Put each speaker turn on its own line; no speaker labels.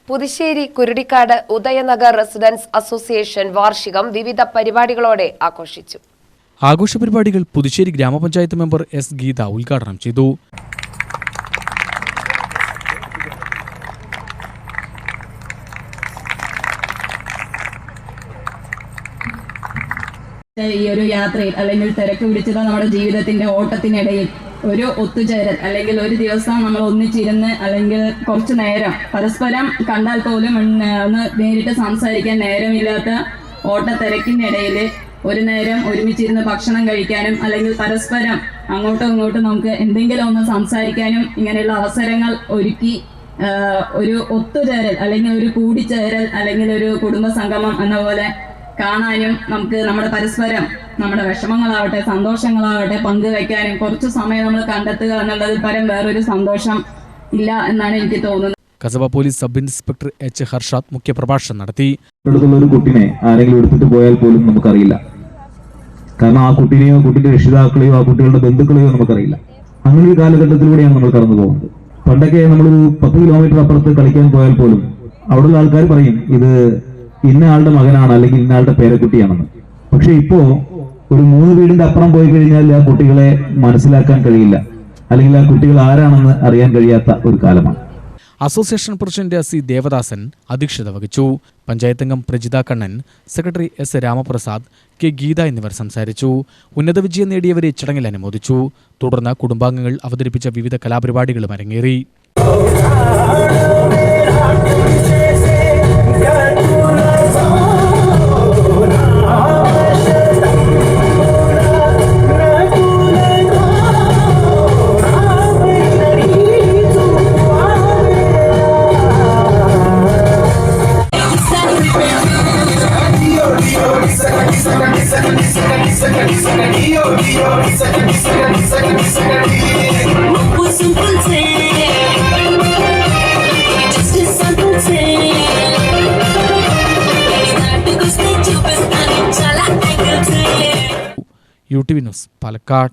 Puthussery കുരുടിക്കാട് Udayanagar residence association വാർഷികം വിവിധ പരിപാടികളോടെ ആഘോഷിച്ചു.
ആഘോഷ പരിപാടികൾ പുതുശ്ശേരി ഗ്രാമപഞ്ചായത്ത് മെമ്പർ എസ് ഗീത ഉദ്ഘാടനം ചെയ്തു.
ഈ ഒരു യാത്രയിൽ അല്ലെങ്കിൽ തിരക്ക് പിടിച്ചത് നമ്മുടെ ജീവിതത്തിന്റെ ഓട്ടത്തിനിടയിൽ ഒരു ഒത്തുചേരൽ അല്ലെങ്കിൽ ഒരു ദിവസം നമ്മൾ ഒന്നിച്ചിരുന്ന് അല്ലെങ്കിൽ കുറച്ചു നേരം പരസ്പരം കണ്ടാൽ പോലും ഒന്ന് നേരിട്ട് സംസാരിക്കാൻ നേരമില്ലാത്ത ഓട്ടത്തിരക്കിനിടയിൽ ഒരു നേരം ഒരുമിച്ചിരുന്ന് ഭക്ഷണം കഴിക്കാനും അല്ലെങ്കിൽ പരസ്പരം അങ്ങോട്ടും ഇങ്ങോട്ടും നമുക്ക് എന്തെങ്കിലും ഒന്ന് സംസാരിക്കാനും ഇങ്ങനെയുള്ള അവസരങ്ങൾ ഒരുക്കി ഒരു ഒത്തുചേരൽ അല്ലെങ്കിൽ ഒരു കൂടിച്ചേരൽ അല്ലെങ്കിൽ ഒരു കുടുംബ സംഗമം എന്ന പോലെ കാണാനും നമുക്ക് നമ്മുടെ പരസ്പരം നമ്മുടെ വിഷമങ്ങളാവട്ടെ സന്തോഷങ്ങളാവട്ടെ പങ്കുവയ്ക്കാനും കുറച്ചു സമയം നമ്മൾ കണ്ടെത്തുക എന്നുള്ളതിൽ പരം വേറൊരു സന്തോഷം ഇല്ല എന്നാണ് എനിക്ക് തോന്നുന്നത്.
Kasaba police sub inspector H Harshad മുഖ്യപ്രഭാഷണം നടത്തി.
ഒരു കുട്ടിനെ ആരെങ്കിലും എടുത്തിട്ട് പോയാൽ പോലും നമുക്കറിയില്ല. കാരണം ആ കുട്ടിനെയോ കുട്ടിയുടെ രക്ഷിതാക്കളെയോ ആ കുട്ടികളുടെ ബന്ധുക്കളെയോ നമുക്കറിയില്ല. അങ്ങനെ ഒരു കാലഘട്ടത്തിലൂടെയാണ് നമ്മൾ കടന്നു പോകുന്നത്. പണ്ടൊക്കെ നമ്മളൊരു 10 കിലോമീറ്റർ അപ്പുറത്ത് കളിക്കാൻ പോയാൽ പോലും അവിടെയുള്ള ആൾക്കാർ പറയും ഇത് ഇന്ന ആളുടെ മകനാണ് അല്ലെങ്കിൽ ഇന്ന ആളുടെ പേരക്കുട്ടിയാണെന്ന്. പക്ഷെ ഇപ്പോ ഒരു 3 വീടിന്റെ അപ്പുറം പോയി കഴിഞ്ഞാൽ ആ കുട്ടികളെ മനസ്സിലാക്കാൻ കഴിയില്ല, അല്ലെങ്കിൽ ആ കുട്ടികൾ ആരാണെന്ന് അറിയാൻ കഴിയാത്ത ഒരു കാലമാണ്.
അസോസിയേഷൻ പ്രസിഡന്റ് സി ദേവദാസൻ അധ്യക്ഷത വഹിച്ചു. പഞ്ചായത്ത് അംഗം Prajitha Kannan, secretary S Ramaprasad, K Geetha എന്നിവർ സംസാരിച്ചു. ഉന്നത വിജയം നേടിയവരെ ചടങ്ങിൽ അനുമോദിച്ചു. തുടർന്ന് കുടുംബാംഗങ്ങൾ അവതരിപ്പിച്ച വിവിധ കലാപരിപാടികളും അരങ്ങേറി. UTV news Palakkad.